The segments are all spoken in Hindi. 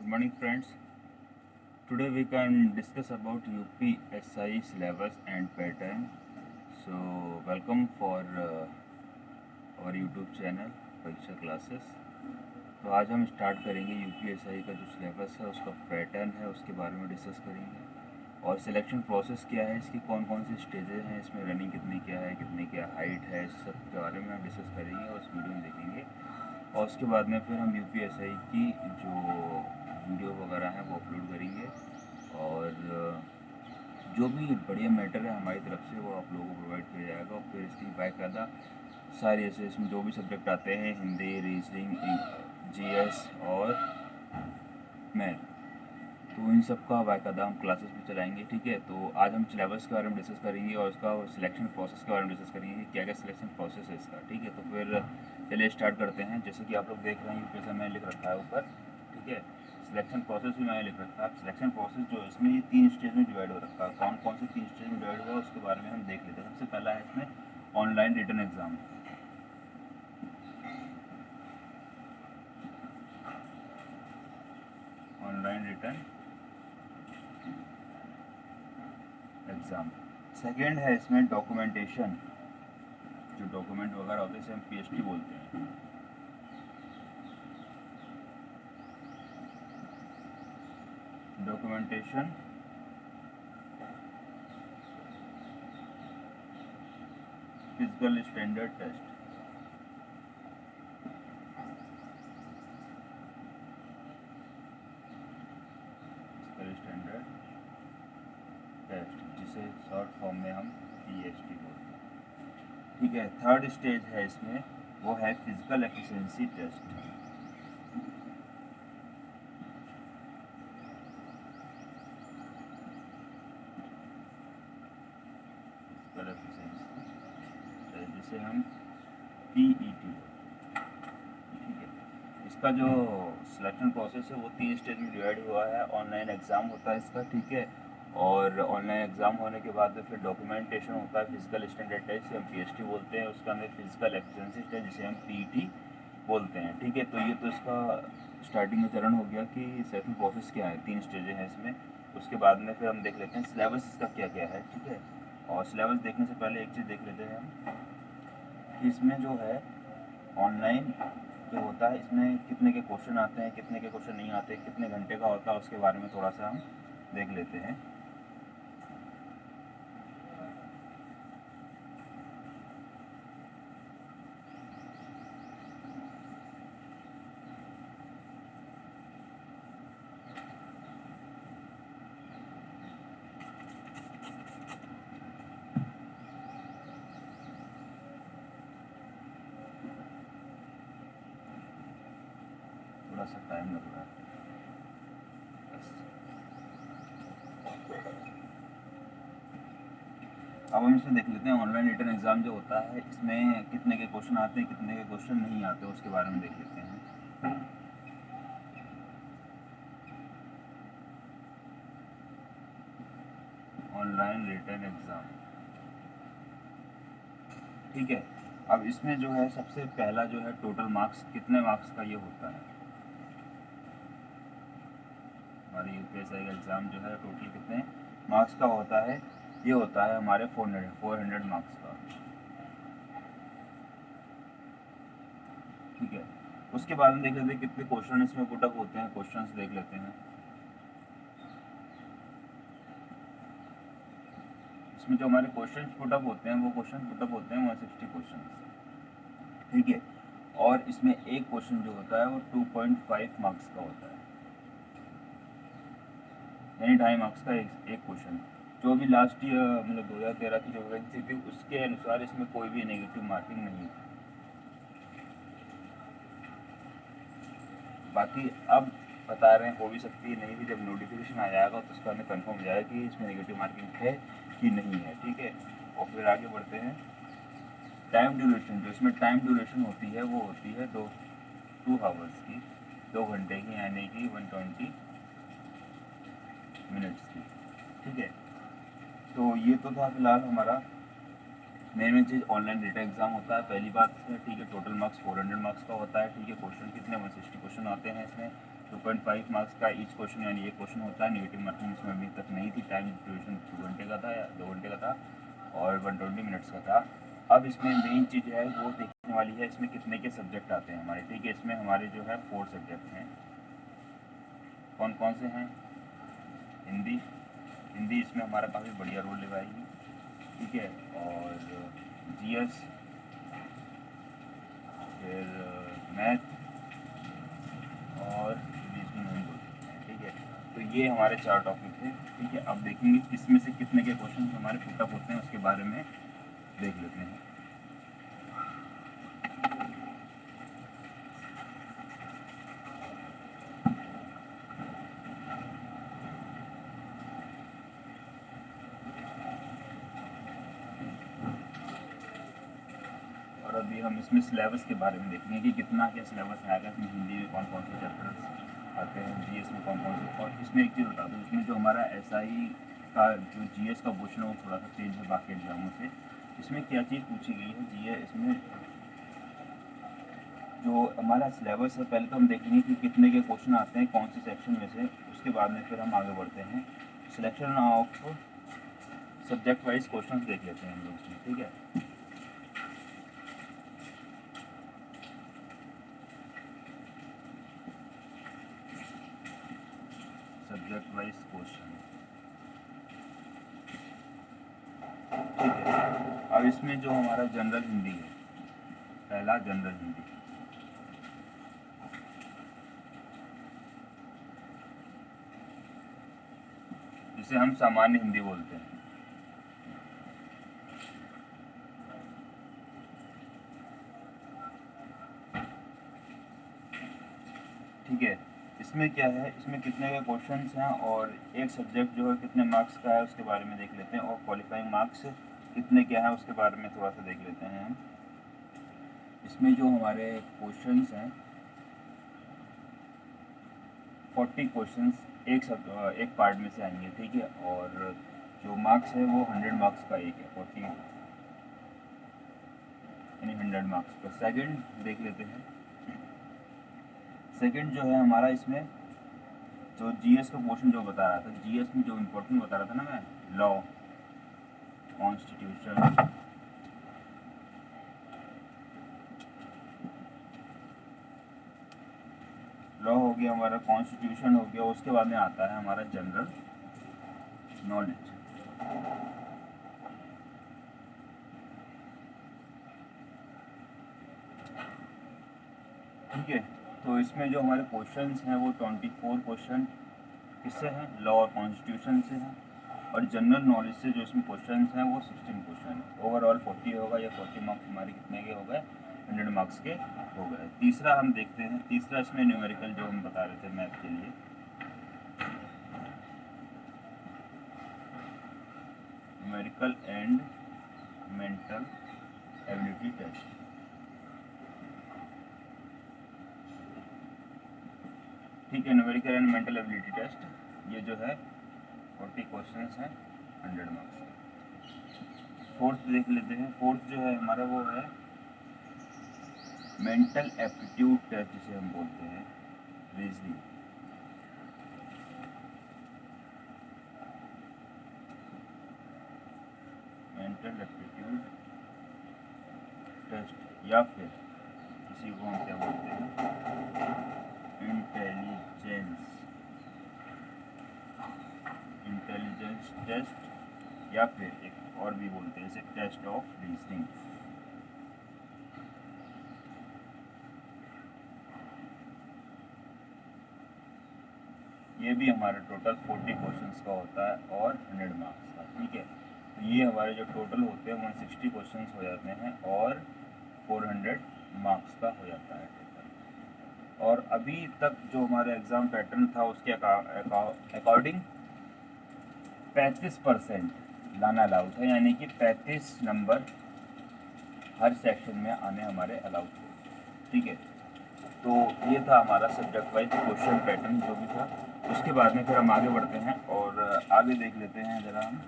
Good morning, friends. Today we can discuss about UPSI syllabus and pattern. So, welcome for our YouTube channel परीक्षा क्लासेस। तो आज हम स्टार्ट करेंगे यूपीएसआई का जो सिलेबस है उसका पैटर्न है उसके बारे में डिस्कस करेंगे और सिलेक्शन प्रोसेस क्या है, इसकी कौन कौन सी स्टेजेस हैं, इसमें रनिंग कितनी क्या है, कितनी क्या हाइट है, इस सब के बारे में हम डिस्कस करेंगे और इस वीडियो में देखेंगे। और उसके बाद में फिर हम यूपीएसआई की जो वीडियो वगैरह हैं वो अपलोड करेंगे और जो भी बढ़िया मैटर है हमारी तरफ से वो आप लोगों को प्रोवाइड किया जाएगा। और फिर इसकी बाकायदा सारी ऐसे इसमें जो भी सब्जेक्ट आते हैं, हिंदी, रीजनिंग, जीएस और मैथ, तो इन सब का बाकायदा हम क्लासेस भी चलाएंगे। ठीक है, तो आज हम सिलेबस के बारे में डिस्कस करेंगे और उसका सिलेक्शन प्रोसेस के बारे में डिस्कस करेंगे, क्या क्या सिलेक्शन प्रोसेस है इसका। ठीक है, तो फिर चलिए स्टार्ट करते हैं। जैसे कि आप लोग देख रहे हैं यूपीएसआई मैंने लिख रखा है ऊपर। ठीक है, सिलेक्शन प्रोसेस भी मैंने लिख रखा है। सिलेक्शन प्रोसेस जो है इसमें ये 3 स्टेज में डिवाइड हो रखा है। कौन कौन से 3 स्टेज में डिवाइड हुआ है उसके बारे में हम देख लेते हैं। सबसे पहला है इसमें online written exam. Online written exam. Second है इसमें डॉक्यूमेंटेशन, जो डॉक्यूमेंट वगैरह होते हैं इसे हम पीएचटी बोलते हैं। Documentation physical standard test. Physical standard test, जिसे शॉर्ट फॉर्म में हम पीएचटी बोलते हैं। ठीक है, थर्ड स्टेज है इसमें, वो है physical efficiency test. Physical efficiency test, जिसे हम पीईटी बोलते हैं। ठीक है, इसका जो सिलेक्शन प्रोसेस है वो 3 स्टेज में डिवाइड हुआ है। ऑनलाइन एग्ज़ाम होता है इसका, ठीक है, और ऑनलाइन एग्ज़ाम होने के बाद फिर डॉक्यूमेंटेशन होता है, फिजिकल स्टैंडर्ड टेस्ट जिसे हम पीएचटी बोलते हैं। उसका अंदर फिजिकल एफिशिएंसी टेस्ट जिसे हम पीईटी बोलते हैं। ठीक है, तो ये तो इसका स्टार्टिंग में चरण हो गया कि सिलेक्शन प्रोसेस क्या है, 3 स्टेजें हैं इसमें। उसके बाद में फिर हम देख लेते हैं सिलेबस इसका क्या क्या है। ठीक है, और सिलेबस देखने से पहले एक चीज़ देख लेते हैं हम कि इसमें जो है ऑनलाइन जो होता है इसमें कितने के क्वेश्चन आते हैं, कितने के क्वेश्चन नहीं आते, कितने घंटे का होता है, उसके बारे में थोड़ा सा हम देख लेते हैं। थोड़ा सा टाइम लग रहा है। अब हम इसमें देख लेते हैं ऑनलाइन रिटन एग्ज़ाम जो होता है इसमें कितने के क्वेश्चन आते हैं, कितने के क्वेश्चन नहीं आते, उसके बारे में देख लेते हैं। ऑनलाइन रिटन एग्ज़ाम, ठीक है। अब इसमें जो है सबसे पहला जो है टोटल मार्क्स, कितने मार्क्स का ये होता है। हमारे यूपीएसआई का एग्ज़ाम जो है टोटल कितने मार्क्स का होता है, ये होता है हमारे 400 मार्क्स का। ठीक है, उसके बाद में देख लेते हैं कितने क्वेश्चन इसमें पुटअप होते हैं। क्वेश्चंस देख लेते हैं। इसमें जो हमारे क्वेश्चन पुटअप होते हैं वो क्वेश्चन पुटअप होते हैं 160 क्वेश्चन। ठीक है, और इसमें एक क्वेश्चन जो होता है वो 2.5 मार्क्स का होता है, यानी 2.5 मार्क्स का एक क्वेश्चन। जो भी लास्ट ईयर मतलब 2013 की जो वैकेंसी थी उसके अनुसार इसमें कोई भी नेगेटिव मार्किंग नहीं थी। बाकी अब बता रहे हैं हो भी सकती है, नहीं भी, जब नोटिफिकेशन आ जाएगा तो उसका हमें कंफर्म हो जाएगा कि इसमें नेगेटिव मार्किंग है कि नहीं है। ठीक है, और फिर आगे बढ़ते हैं। टाइम ड्यूरेशन, जो इसमें टाइम ड्यूरेशन होती है वो होती है 2 आवर्स की, 2 घंटे की, यानी कि 120 मिनट्स की। ठीक है, तो ये तो था फिलहाल हमारा मेन चीज़। ऑनलाइन रिटन एग्जाम होता है पहली बात इसमें, ठीक है। टोटल मार्क्स 400 मार्क्स का होता है। ठीक है, क्वेश्चन कितने 160 क्वेश्चन आते हैं इसमें। 2.5 मार्क्स का ईच क्वेश्चन, यानी एक क्वेश्चन होता है। नेगेटिव मार्किंग इसमें अभी तक नहीं थी। टाइम ड्यूरेशन 2 घंटे का था या 2 घंटे का था और 120 मिनट्स का था। अब इसमें मेन चीज़ है वो देखने वाली है, इसमें कितने के सब्जेक्ट आते हैं हमारे। ठीक है, इसमें हमारे जो है 4 सब्जेक्ट हैं। कौन कौन से हैं? हिंदी, हिंदी इसमें हमारा काफ़ी बढ़िया रोल निभाएगी। ठीक है, और जीएस, फिर मैथ और रीजनिंग हम बोल सकते हैं। ठीक है, तो ये हमारे 4 टॉपिक थे। ठीक है, अब देखेंगे किसमें से कितने के क्वेश्चन हमारे पुटअप होते हैं, उसके बारे में देख लेते हैं। और अभी हम इसमें सिलेबस के बारे में देखेंगे कि कितना क्या सिलेबस आएगा, इसमें हिंदी में कौन कौन से चैप्टर्स आते हैं, जीएस में कौन कौन से। और इसमें एक चीज़ बता दूँ, इसमें जो हमारा एसआई का जो जीएस का क्वेश्चन है वो थोड़ा सा चेंज है बाकी एग्जामों से। इसमें क्या चीज़ पूछी गई है जीएस, इसमें जो हमारा सिलेबस है, पहले तो हम देखेंगे कि कितने के क्वेश्चन आते हैं कौन से सेक्शन में से, उसके बाद में फिर हम आगे बढ़ते हैं। Selection of subject wise question देख लेते हैं हम लोग इसमें। ठीक है, सब्जेक्ट वाइज क्वेश्चन। ठीक है, अब इसमें जो हमारा जनरल हिंदी है, पहला जनरल हिंदी, जिसे हम सामान्य हिंदी बोलते हैं। ठीक है, इसमें क्या है, इसमें कितने के क्वेश्चंस हैं और एक सब्जेक्ट जो है कितने मार्क्स का है उसके बारे में देख लेते हैं, और क्वालिफाइंग मार्क्स कितने क्या है उसके बारे में थोड़ा सा देख लेते हैं हम। इसमें जो हमारे क्वेश्चंस हैं 40 क्वेश्चंस एक पार्ट में से आएंगे। ठीक है, और जो मार्क्स है वो 100 मार्क्स का एक है, 40 यानी 100 मार्क्स का। सेकंड देख लेते हैं। सेकंड जो है हमारा, इसमें जो जीएस का क्वेश्चन जो बता रहा था, जीएस में जो इम्पोर्टेंट बता रहा था ना मैं, लॉ, कॉन्स्टिट्यूशन, लॉ हो गया हमारा, कॉन्स्टिट्यूशन हो गया, उसके बाद में आता है हमारा जनरल नॉलेज। ठीक है, तो इसमें जो हमारे क्वेश्चंस हैं वो 24 क्वेश्चन किससे हैं, लॉ और कॉन्स्टिट्यूशन से हैं। और जनरल नॉलेज से जो इसमें क्वेश्चंस हैं वो 16 क्वेश्चन है। ओवरऑल 40 होगा, या 40 मार्क्स हमारे कितने के हो गए, 100 मार्क्स के हो गए। तीसरा हम देखते हैं, तीसरा इसमें न्यूमेरिकल जो हम बता रहे थे मैथ के लिए, numerical and mental ability test. ठीक है, numerical and mental ability test, ये जो है 40 क्वेश्चंस हैं, 100 मार्क्स। फोर्थ देख लेते हैं। फोर्थ जो है हमारा वो है मेंटल एप्टीट्यूड टेस्ट, जिसे हम बोलते हैं रीजनिंग। मेंटल एप्टीट्यूड टेस्ट, या फिर इसी को हम क्या बोलते हैं, इंटेलिजेंस इंटेलिजेंस टेस्ट, या फिर एक और भी बोलते हैं इसे टेस्ट ऑफ रीजनिंग। ये भी हमारा टोटल 40 क्वेश्चंस का होता है और 100 मार्क्स का। ठीक है, तो ये हमारे जो टोटल होते हैं 160 क्वेश्चंस हो जाते हैं और 400 मार्क्स का हो जाता है टोटल। और अभी तक जो हमारा एग्ज़ाम पैटर्न था उसके अकॉर्डिंग 35% लाना अलाउ था, यानी कि 35 नंबर हर सेक्शन में आने हमारे अलाउ थे। ठीक है, तो ये था हमारा सब्जेक्ट वाइज क्वेश्चन पैटर्न जो भी था। उसके बाद में फिर हम आगे बढ़ते हैं और आगे देख लेते हैं ज़रा हम।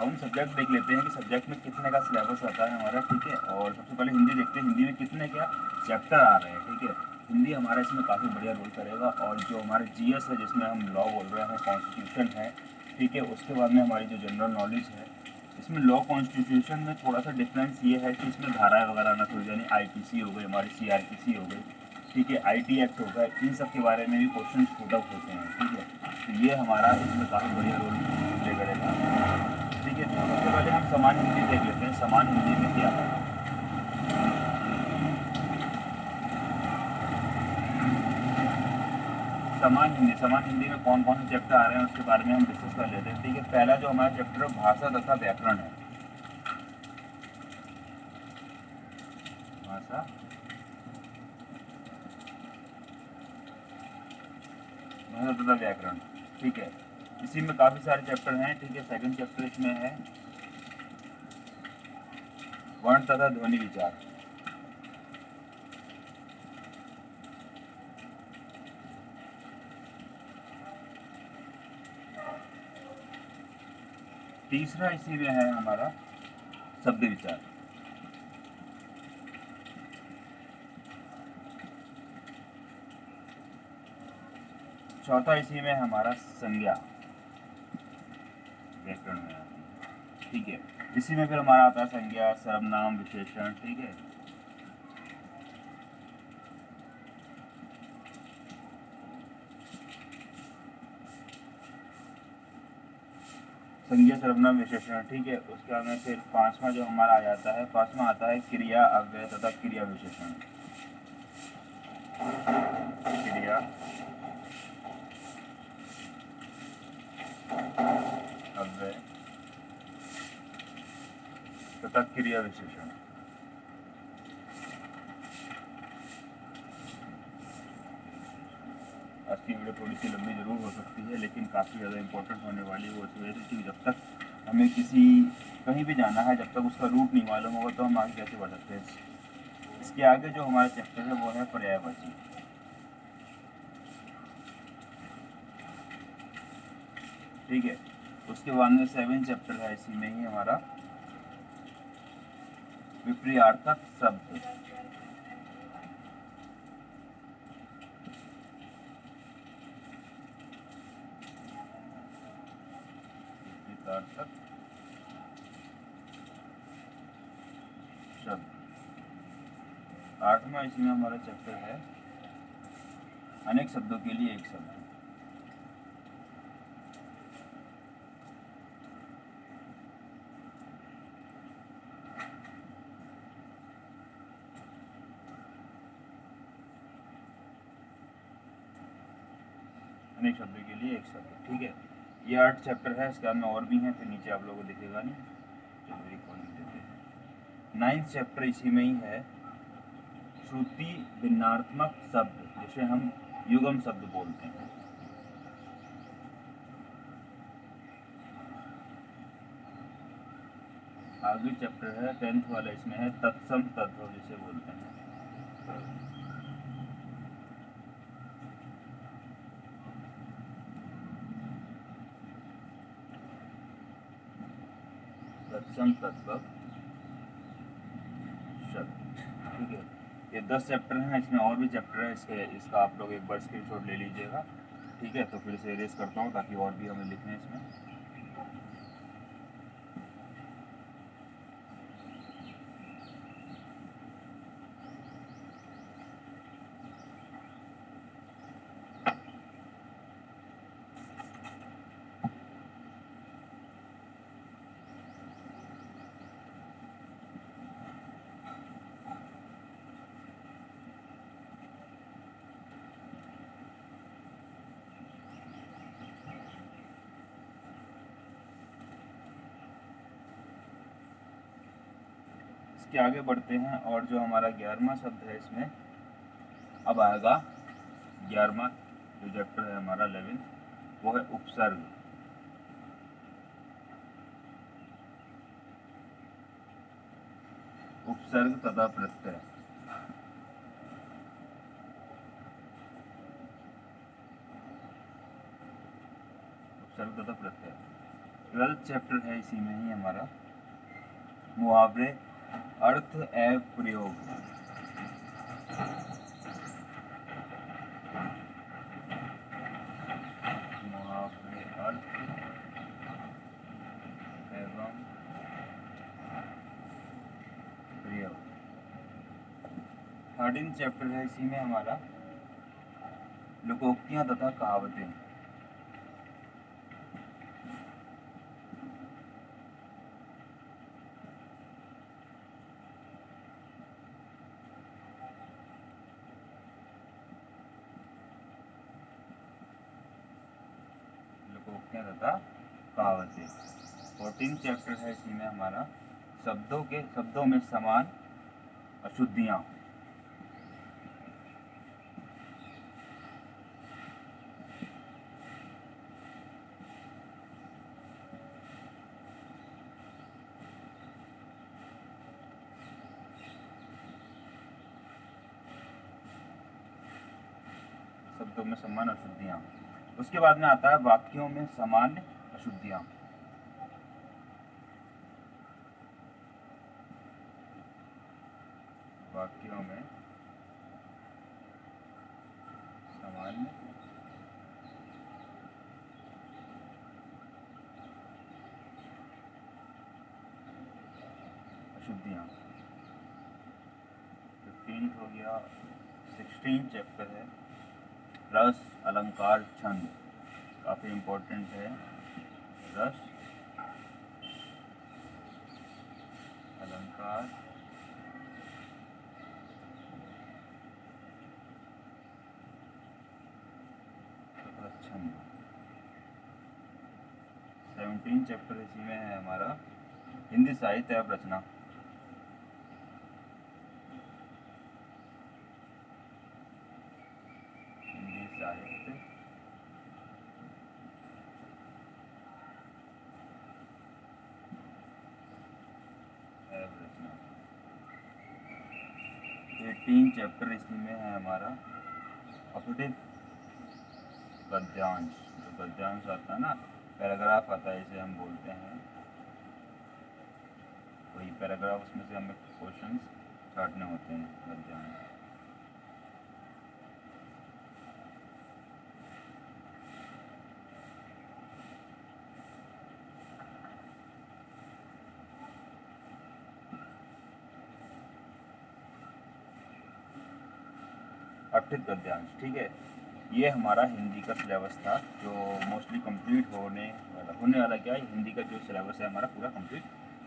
अब हम सब्जेक्ट देख लेते हैं कि सब्जेक्ट में कितने का सिलेबस आता है हमारा, ठीक है। और सबसे पहले हिंदी देखते हैं, हिंदी में कितने क्या चैप्टर आ रहे हैं, ठीक है। हिंदी हमारा इसमें काफ़ी बढ़िया रोल करेगा। और जो हमारे जीएस है जिसमें हम लॉ बोल रहे हैं, कॉन्स्टिट्यूशन है, ठीक है। उसके बाद में हमारी जो जनरल नॉलेज है, इसमें लॉ कॉन्स्टिट्यूशन में थोड़ा सा डिफरेंस ये है कि इसमें धाराएं वगैरह ना थोड़ी, यानी आईपीसी हो गई, हमारी सीआरपीसी हो गई, ठीक है, आईटी एक्ट होगा, इन सब के बारे में भी क्वेश्चन पुट अप होते हैं, ठीक है। तो ये हमारा इसमें काफ़ी बढ़िया रोल प्ले करेगा, ठीक है। तो सबसे पहले हम समान हिंदी देख लेते हैं, समान हिंदी में क्या है। समान हिंदी में कौन कौन से चैप्टर आ रहे हैं उसके बारे में हम डिस्कस कर लेते हैं, ठीक है। पहला जो हमारा चैप्टर भाषा तथा व्याकरण है, भाषा भाषा तथा व्याकरण, ठीक है। इसी में काफ़ी सारे चैप्टर हैं, ठीक है। सेकंड चैप्टर इसमें है वर्ण तथा ध्वनि विचार, तीसरा इसी में है हमारा शब्द विचार, चौथा इसी में हमारा संज्ञा, व्याकरण में आती है, ठीक है। इसी में फिर हमारा आता है संज्ञा, सर्वनाम, विशेषण, ठीक है। संज्ञा, सर्वनाम, विशेषण, ठीक है। उसके बाद में फिर पांचवा जो हमारा आ जाता है, पांचवा आता है क्रिया, अव्यय तथा क्रिया विशेषण, क्रिया, अव्यय तथा क्रिया विशेषण। आज की वीडियो थोड़ी सी लंबी जरूर हो सकती है, लेकिन काफ़ी ज़्यादा इंपॉर्टेंट होने वाली है। वो इस वजह से कि जब तक हमें कहीं भी जाना है, जब तक उसका रूट नहीं मालूम होगा तो हम आगे कैसे बढ़ सकते हैं। इसके आगे जो हमारा चैप्टर है वो है पर्यायवाची, ठीक है। उसके बाद में 7 चैप्टर है, इसी में ही हमारा विपर्यार्थक शब्द, विपर्यार्थक शब्द। 8वां इसी में हमारा चैप्टर है अनेक शब्दों के लिए एक शब्द, अनेक शब्दों के लिए एक शब्द, ठीक है। ये 8 चैप्टर है, इसके बाद में और भी हैं, फिर नीचे आप लोगों को दिखेगा नहीं, चलो एक और लिख देते हैं। 9th चैप्टर इसी में ही है श्रुति भिन्नात्मक शब्द, जिसे हम युगम शब्द बोलते हैं। आगे चैप्टर है 10th वाला, इसमें है तत्सम तत्व, जिसे बोलते हैं। तत्सम तत्व शब्द, ठीक है। ये 10 चैप्टर हैं, इसमें और भी चैप्टर है, इसका आप लोग एक बार स्क्रीनशॉट ले लीजिएगा, ठीक है। तो फिर से इरेज करता हूँ ताकि और भी हमें लिखने इसमें। इसके आगे बढ़ते हैं, और जो हमारा 11वां शब्द है इसमें अब आएगा, 11वां जो चैप्टर है हमारा 11th, वो है उपसर्ग, उपसर्ग तथा प्रत्यय, उपसर्ग तथा प्रत्यय। 12th चैप्टर है इसी में ही हमारा, मुहावरे, अर्थ एवं प्रयोग। मुहावरे, अर्थ एवं प्रयोग। 13th चैप्टर है इसी में हमारा, लोकोक्तियां तथा कहावतें। लोकोक्तियां तथा कहावतें। 14th चैप्टर है इसी में हमारा, शब्दों में समान अशुद्धियां। शब्दों में समान अशुद्धियां। उसके बाद में आता है वाक्यों में सामान्य अशुद्धियां। वाक्यों में सामान्य अशुद्धियां। 15th हो गया। 16th चैप्टर है, रस, अलंकार, छंद। काफी इम्पोर्टेंट है। रस, अलंकार, तथा छंद। 17th चैप्टर इसी में है हमारा, हिंदी साहित्य एवं रचना। हिंदी साहित्य एवं रचना। 18th चैप्टर इसी में है हमारा, अपठित गद्यांश। जो गद्यांश आता है ना, पैराग्राफ आता है, इसे हम बोलते हैं, वही पैराग्राफ, उसमें से हमें क्वेश्चंस छाटने होते हैं, गद्यांश। अपठित गद्यांश, ठीक है। ये हमारा हिंदी का सिलेबस था, जो मोस्टली कंप्लीट होने वाला क्या है, हिंदी का जो सिलेबस है हमारा पूरा कंप्लीट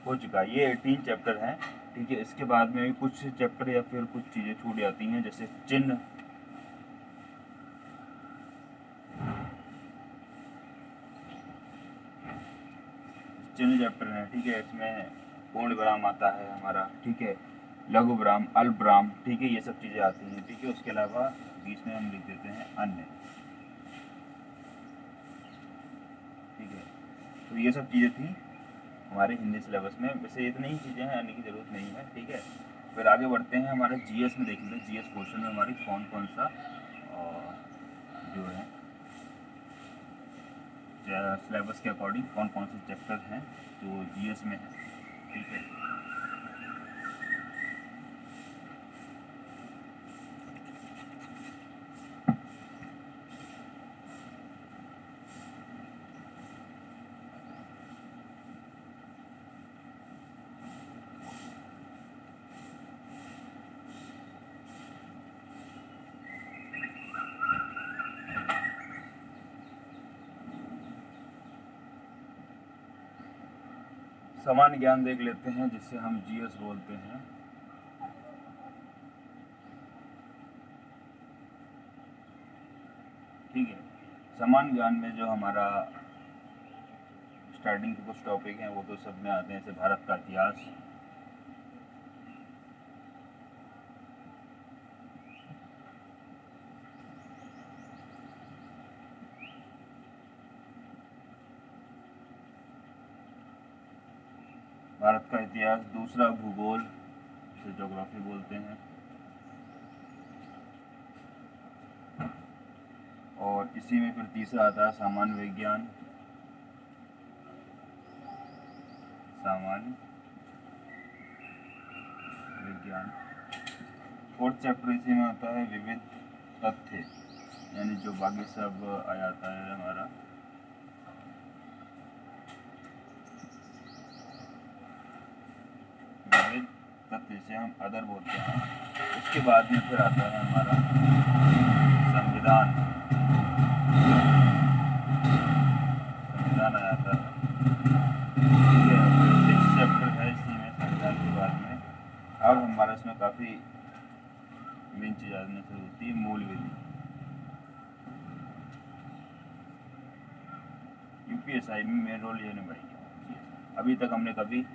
हो चुका है। ये 18 चैप्टर हैं, ठीक है। इसके बाद में भी कुछ चैप्टर या फिर कुछ चीज़ें छूट जाती हैं, जैसे चिन्ह। चिन्ह चैप्टर है, ठीक है। इसमें पूर्ण विराम आता है हमारा, ठीक है, लघु विराम, अल्प विराम, ठीक है, ये सब चीज़ें आती हैं, ठीक है। उसके अलावा बीच में हम लिख देते हैं अन्य, ठीक है। तो ये सब चीज़ें थी हमारे हिंदी सिलेबस में। वैसे इतनी ही चीज़ें हैं, आने की ज़रूरत नहीं है, ठीक है। फिर आगे बढ़ते हैं, हमारे जीएस में देख लेते हैं। जीएस क्वेश्चन में हमारी कौन कौन सा जो है सिलेबस के अकॉर्डिंग कौन कौन से चैप्टर हैं जो जीएस में है, ठीक है। सामान्य ज्ञान देख लेते हैं, जिसे हम जीएस बोलते हैं। ठीक है। सामान्य ज्ञान में जो हमारा स्टार्टिंग के कुछ टॉपिक हैं वो तो सब में आते हैं, जैसे भारत का इतिहास, भारत का इतिहास। दूसरा भूगोल, जिसे ज्योग्राफी बोलते हैं। और इसी में फिर तीसरा आता है सामान्य विज्ञान। सामान्य विज्ञान। फोर्थ चैप्टर इसी में आता है विविध तथ्य, यानी जो बाकी सब आ जाता है हमारा विविध तथ्य, जिसे हम अदर बोलते हैं। उसके बाद में फिर आता है हमारा संविधान। संविधान आ जाता है, ठीक है। सिक्स चैप्टर है इसी में संविधान के बाद में। अब हमारा इसमें काफ़ी मेन चीज़ आने से होती है मूल विधि। यूपीएसआई में मेन रोल ये निभाएगी। अभी तक हमने कभी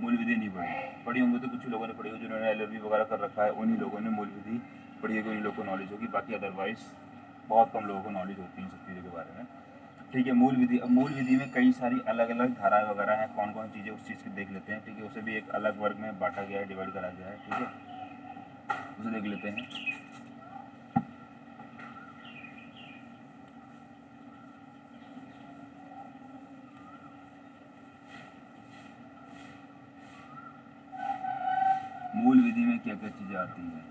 मूल विधि नहीं पढ़ी होंगी, तो कुछ लोगों ने पढ़ी होगी जिन्होंने एलएलबी वगैरह कर रखा है, उन्हीं लोगों ने मूल विधि पढ़ी होगी, उन्हीं लोगों को नॉलेज होगी। बाकी अदरवाइज बहुत कम लोगों को नॉलेज होती है इन सब चीज़ों के बारे में, ठीक है। मूल विधि, अब मूल विधि में कई सारी अलग अलग धाराएं वगैरह हैं, कौन कौन चीज़ें उस चीज़ की देख लेते हैं, ठीक है। उसे भी एक अलग वर्ग में बांटा गया है, डिवाइड करा गया है, ठीक है। उसे देख लेते हैं। मूल विधि में क्या क्या चीज़ें आती हैं।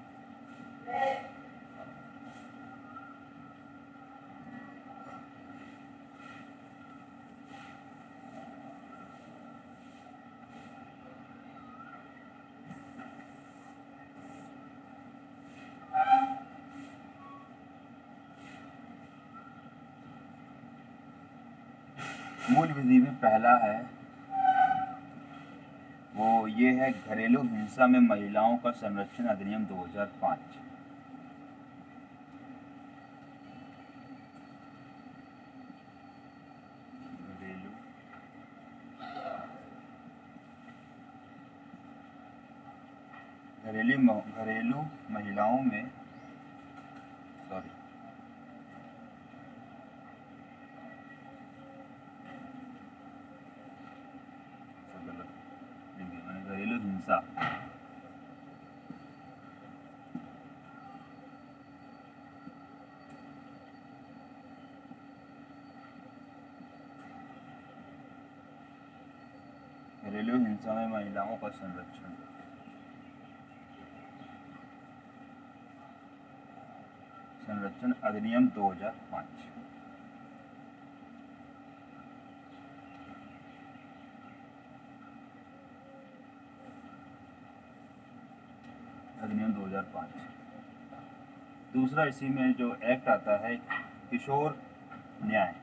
मूल विधि में पहला है वो ये है घरेलू हिंसा में महिलाओं का संरक्षण अधिनियम 2005। घरेलू महिलाओं में, सॉरी, घरेलू हिंसा, घरेलू हिंसा में महिलाओं का संरक्षण, संरक्षण अधिनियम 2005। अधिनियम 2005। दूसरा इसी में जो एक्ट आता है किशोर न्याय,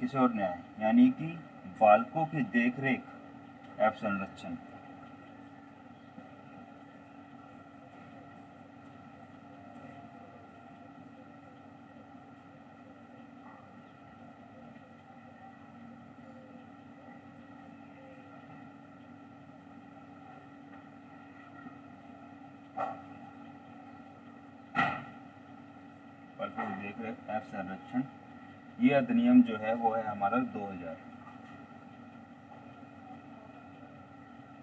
किशोर न्याय यानी कि बालकों की देखरेख एवं संरक्षण। बालकों की देखरेख एवं संरक्षण, ये अधिनियम जो है वो है हमारा 2000।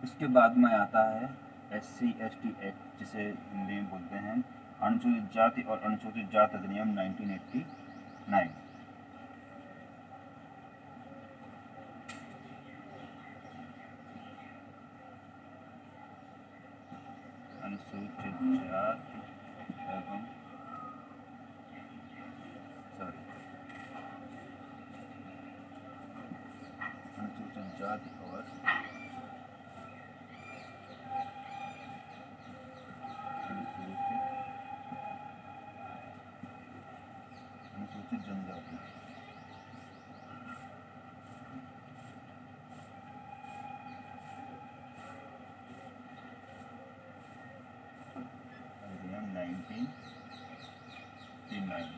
इसके बाद में आता है SC/ST एक्ट, जिसे हिंदी में बोलते हैं अनुसूचित जाति और अनुसूचित जाति अधिनियम 1989। अनुसूचित जाति एवं अनुसूचित जाति और अनुसूचित जनजाति, अधिनियम 1989।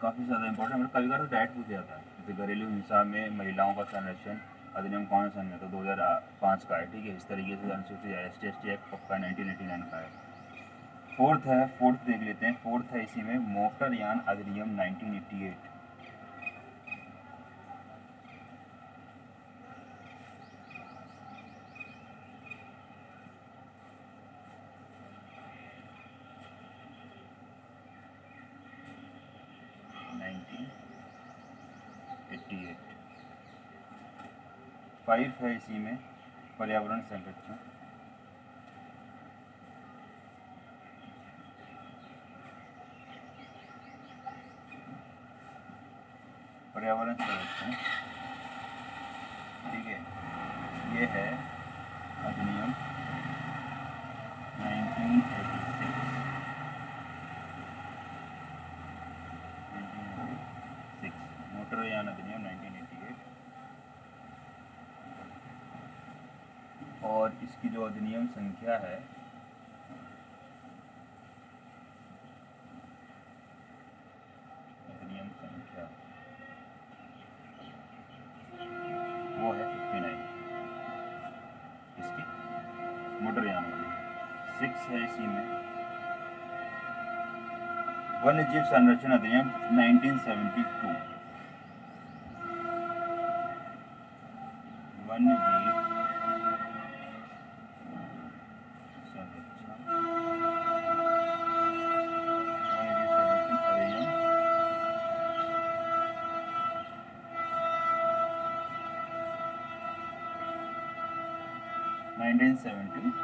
काफ़ी ज़्यादा इंपॉर्टेंट है, कभी कभी तो डायरेक्ट पूछा जाता है। जैसे घरेलू हिंसा में महिलाओं का संरक्षण अधिनियम कौन सा है, तो 2005 का है, ठीक है। इस तरीके से अनुसूचित ST/ST एक्ट पक्का 1989 का है। फोर्थ है, फोर्थ देख लेते हैं। फोर्थ है इसी में मोटरयान अधिनियम 1988। 5 है इसी में पर्यावरण संरक्षण। पर्यावरण संरक्षण, ठीक है, ये है अधिनियम 1986, मोटरयान अधिनियम 1988। और इसकी जो अधिनियम संख्या है वो है 59, इसकी मोटरयान वाली। 6 है इसी में वन्य जीव संरक्षण अधिनियम 1972, वन्य जीव संरक्षण अधिनियम 1972।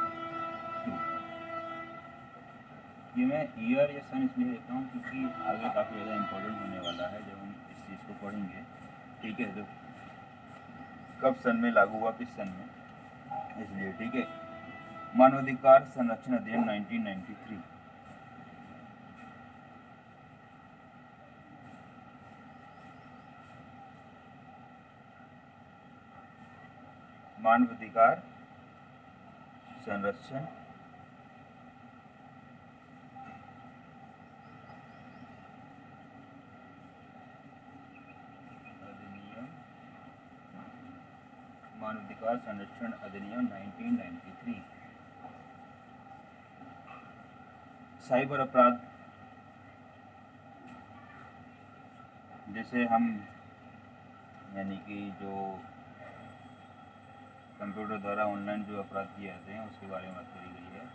ये मैं ईयर या सन इसलिए देता हूँ क्योंकि आगे काफ़ी ज़्यादा इम्पोर्टेंट होने वाला है जब हम इस चीज़ को पढ़ेंगे, ठीक है, तो कब सन में लागू हुआ, किस सन में, इसलिए, ठीक है। मानवाधिकार संरक्षण अधिनियम 1993, मानवाधिकार संरक्षण अधिनियम, मानवाधिकार संरक्षण अधिनियम 1993। साइबर अपराध, जैसे हम यानी कि जो कंप्यूटर द्वारा ऑनलाइन जो अपराध किए जाते हैं उसके बारे में बात करी गई है।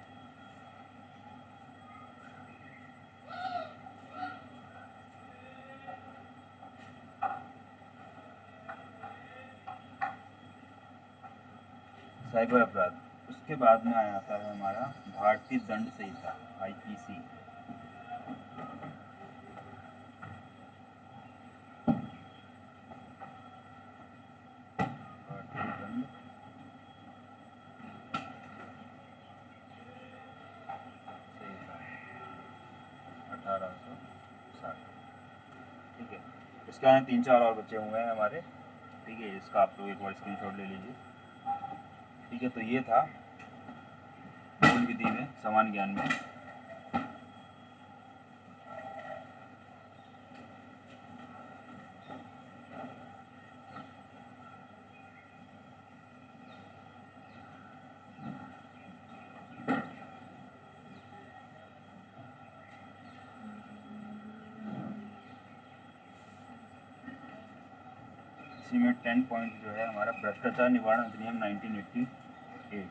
साइबर अपराध, उसके बाद में आया आता है हमारा भारतीय दंड संहिता IPC, भारतीय दंड संहिता 1860, ठीक है। इसके आगे 3-4 और बचे हुए हैं हमारे, ठीक है, इसका आप लोग एक बार स्क्रीनशॉट ले लीजिए, ठीक है। तो ये था मूल विधि में, समान ज्ञान में। इसी में 10 पॉइंट जो है हमारा भ्रष्टाचार निवारण अधिनियम 1988,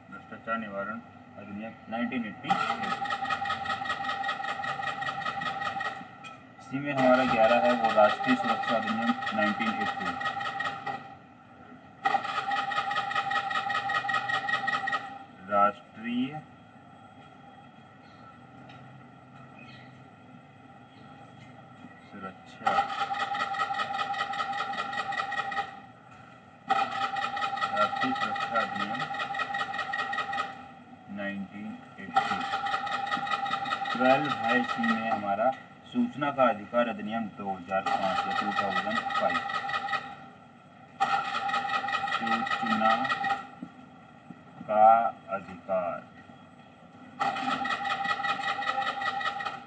भ्रष्टाचार निवारण अधिनियम 1988। इसी में हमारा 11 है वो राष्ट्रीय सुरक्षा अधिनियम 1980, राष्ट्रीय सुरक्षा, राष्ट्रीय सुरक्षा अधिनियम 1980। 12 है इसी में हमारा सूचना का अधिकार अधिनियम 2005 या 2005, सूचना का अधिकार,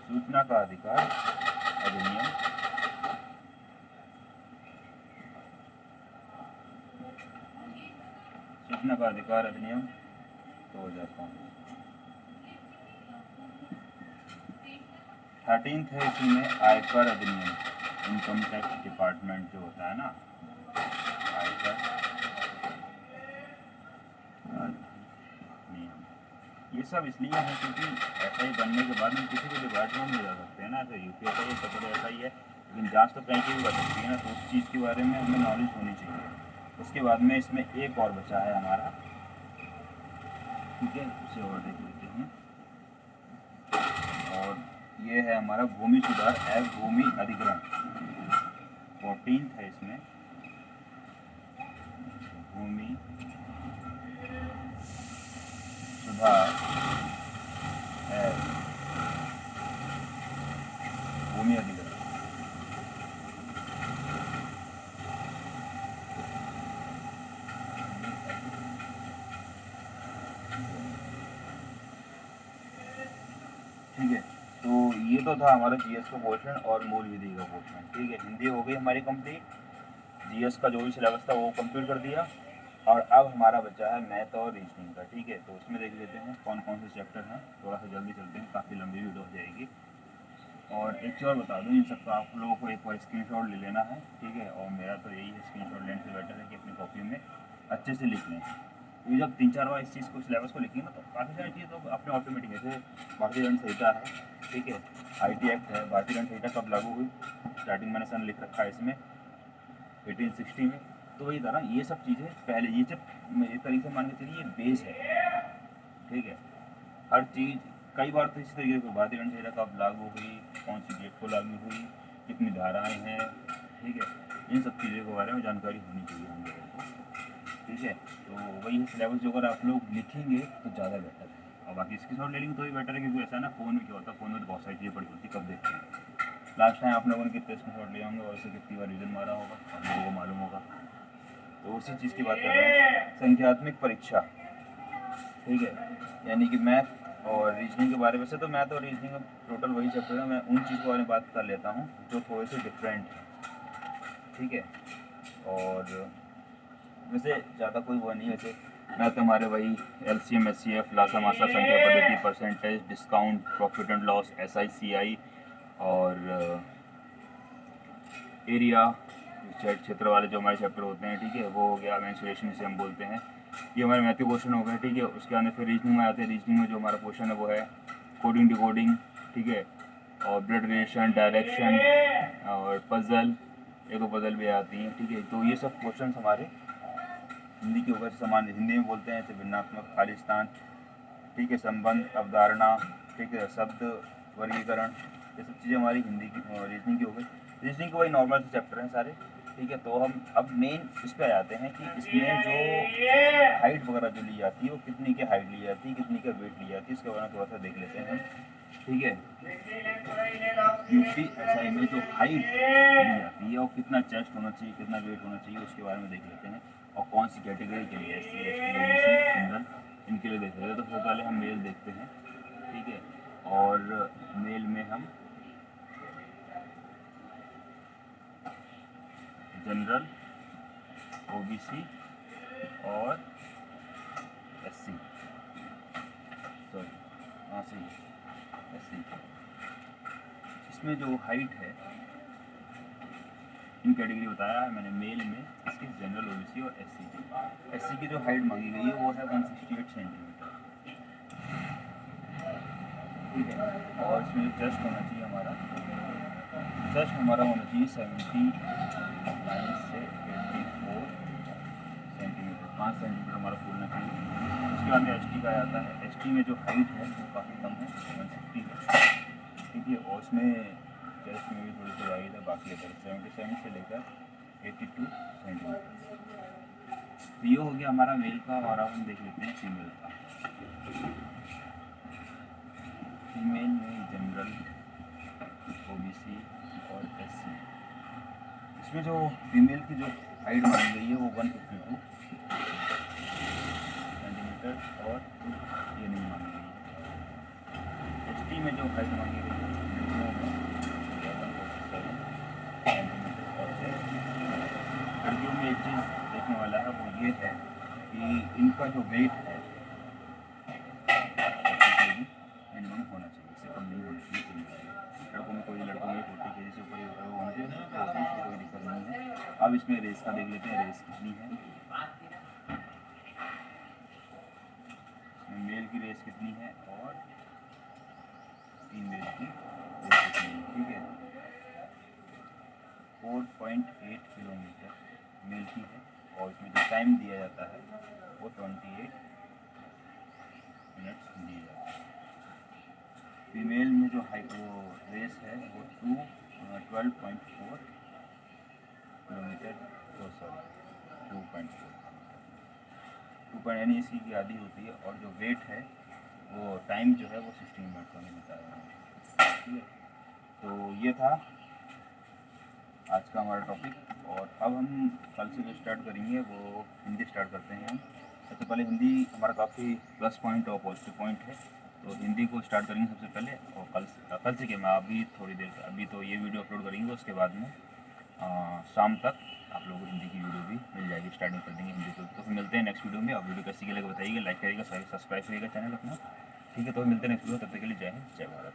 सूचना का अधिकार अधिनियम, सूचना का अधिकार अधिनियम 2005। 13 है इसी में आयकर अधिनियम, इनकम टैक्स डिपार्टमेंट जो होता है ना, आयकर नियम, ये सब इसलिए है क्योंकि SI बनने के बाद हम किसी भी डिपार्टमेंट में जा सकते हैं ना। ऐसे UPSI है, सब ऐसा ही है, लेकिन जांच तो कहीं की भी कर सकती है ना, तो उस चीज़ के बारे में हमें नॉलेज होनी चाहिए। उसके बाद में इसमें एक और बचा है हमारा, ठीक है, उसे और देख लेते हैं। और ये है हमारा भूमि सुधार एवं भूमि अधिग्रहण, 14th है इसमें, भूमि सुधार एवं भूमि अधिग्रहण। ठीक है, तो ये तो था हमारा GS का पोर्शन और मूल विधि का पोर्शन। ठीक है, हिंदी हो गई हमारी कंप्लीट, GS का जो भी सिलेबस था वो कंप्लीट कर दिया, और अब हमारा बचा है मैथ और रीजनिंग का। ठीक है, तो उसमें देख लेते हैं कौन कौन से चैप्टर हैं, थोड़ा सा जल्दी चलते हैं, काफ़ी लंबी वीडियो हो जाएगी। और एक चीज़ और बता दूँ, इन सबका आप लोगों को एक बार स्क्रीनशॉट ले लेना है। ठीक है, और मेरा तो यही है, स्क्रीनशॉट लेने से बेटर है कि अपनी कॉपी में अच्छे से लिख लें, क्योंकि जब 3-4 बार इस चीज़ को, सिलेबस को लिखेंगे ना, तो काफ़ी सारी चीज़ें तो अपने ऑटोमेटिक है। जैसे भारतीय दंड संहिता है, ठीक है, IT एक्ट है, भारतीय दंड संहिता कब लागू हुई, स्टार्टिंग मैंने सन लिख रखा है इसमें 1860 में। तो वही था ना, ये सब चीज़ें पहले, ये जब एक तरीके से मान के चलिए ये बेस है। ठीक है, हर चीज़ कई बार तो इसी तरीके से भारतीय दंड संहिता कब लागू हुई, कौन सी डेट को लागू हुई, कितनी धाराएं हैं, ठीक है, इन सब चीज़ों के बारे में जानकारी होनी चाहिए हम लोगों को। ठीक है, तो वही है सिलेबस, जो अगर आप लोग लिखेंगे तो ज़्यादा बेटर है, और बाकी इसकी शॉर्ट ले लेंगे तो भी बेटर है, क्योंकि ऐसा है ना, फ़ोन में क्या होता है, फ़ोन में तो बहुत सारी चीज़ें पड़ी होती है, कब देखते हैं। लास्ट टाइम आप लोगों ने कितने स्क्रीन शॉट लिए होंगे और उसे कितनी बार रिविजन मारा होगा, आप लोगों को मालूम होगा। तो उसी चीज़ की बात कर रहे हैं, संख्यात्मक परीक्षा। ठीक है, यानी कि मैथ और रीजनिंग के बारे में, से तो मैथ और रीजनिंग में टोटल वही चैप्टर है, मैं उन चीज़ के बारे में बात कर लेता हूँ जो थोड़े से डिफरेंट हैं। ठीक है, और वैसे ज़्यादा कोई वो नहीं है, वैसे मैथ हमारे वही LCM SCF, लासा मासा, संख्या पद्धति, percentage, discount, profit and loss, SI CI, और एरिया, क्षेत्र वाले जो हमारे चैप्टर होते हैं। ठीक है, वो हो गया, मेंसुरेशन जिसे हम बोलते हैं, ये हमारे मैथ के क्वेश्चन हो गए। ठीक है, उसके अंदर फिर रीजनिंग में आते हैं। रीजनिंग में जो हमारा क्वेश्चन है वो है कोडिंग डिकोडिंग, ठीक है, और ब्लड रिलेशन, डायरेक्शन, और पजल, एक दो पजल भी आती हैं। ठीक है, तो ये सब क्वेश्चन हमारे हिंदी के ऊपर समान, हिंदी में बोलते हैं जैसे भिन्नात्मक, खालिस्तान, ठीक है, संबंध, अवधारणा, ठीक है, शब्द वर्गीकरण, ये सब चीज़ें हमारी हिंदी की, रीजनिंग की हो गई। रीजनिंग के वही नॉर्मल से चैप्टर हैं सारे। ठीक है, तो हम अब मेन इस पे आ जाते हैं कि इसमें जो हाइट वगैरह जो ली जाती है, वो कितनी की हाइट ली जाती है, कितनी का वेट ली जाती है, इसके बारे में थोड़ा सा देख लेते हैं हम। ठीक है, UPSI में जो हाइट ली जाती है और कितना चेस्ट होना चाहिए, कितना वेट होना चाहिए, उसके बारे में देख लेते हैं। और कौन सी कैटेगरी के लिए, SC ST OBC जनरल, इनके लिए देख लेते हैं। तो सबसे पहले हम मेल देखते हैं। ठीक है, और मेल में हम जनरल, OBC और SC, सॉरी हाँ सही, SC, इसमें जो हाइट है, इन कैटेगरी बताया है मैंने, मेल में इसकी जनरल, OBC और SC की जो हाइट मांगी गई है वो है 168 सेंटीमीटर। ठीक है, और इसमें जो चेस्ट होना चाहिए हमारा, चेस्ट हमारा होना चाहिए 79 से 84 सेंटीमीटर, 5 सेंटीमीटर हमारा फूलना चाहिए। उसके बाद में ST का आता है। ST में जो हाइट है वो काफ़ी कम है, 160 है। ठीक है, और उसमें चेस्ट में भी थोड़ी सी हाइट है, बाकी अगर 77 से लेकर 82 सेंटीमीटर। तो ये हो गया हमारा मेल का, और अब हम देख लेते हैं फीमेल का। फीमेल में जनरल, OBC और SC, इसमें जो फीमेल की जो हाइट मांगी गई है वो 152 सेंटीमीटर, और ये नहीं मांगी गई है। ST में जो हाइट मांगी गई है वो 147 सेंटीमीटर, और लड़कियों में एक चीज़ देखने वाला है वो ये है कि इनका जो वेट है मिनिमम होना चाहिए, इससे कम नहीं होना चाहिए। लड़कों में कोई, लड़कों में 40 kg से ऊपर होना चाहिए, अब इसमें रेस का देख लेते हैं, रेस कितनी है। मेल की रेस कितनी है और फीमेल की रेस कितनी है, ठीक है। 4.8 किलोमीटर मेल की है और इसमें जो टाइम दिया जाता है वो 28 मिनट्स दिया जाता है। फीमेल में जो वो रेस है वो 12.4 किलोमीटर, सॉरी 2.4 यानी इसकी आधी होती है। और जो वेट है वो टाइम जो है वो 16 मिनट का मिलता है, ठीक है। तो ये था आज का हमारा टॉपिक। और अब हम कल से जो स्टार्ट करेंगे वो हिंदी स्टार्ट करते हैं हम। सबसे पहले हिंदी हमारा काफ़ी प्लस पॉइंट और पॉजिटिव पॉइंट है, तो हिंदी को स्टार्ट करेंगे सबसे पहले। और कल से क्या, मैं अभी थोड़ी देर, अभी तो ये वीडियो अपलोड करेंगे, उसके बाद में शाम तक आप लोगों को हिंदी की वीडियो भी मिल जाएगी, स्टार्टिंग कर देंगे हिंदी को। तो फिर मिलते हैं नेक्स्ट वीडियो में। और वीडियो कैसी लगे बताइएगा, लाइक करिएगा, सब्सक्राइब करिएगा चैनल अपना, ठीक है। तो मिलते हैं नेक्स्ट वीडियो, तब तक के लिए जय हिंद, जय भारत।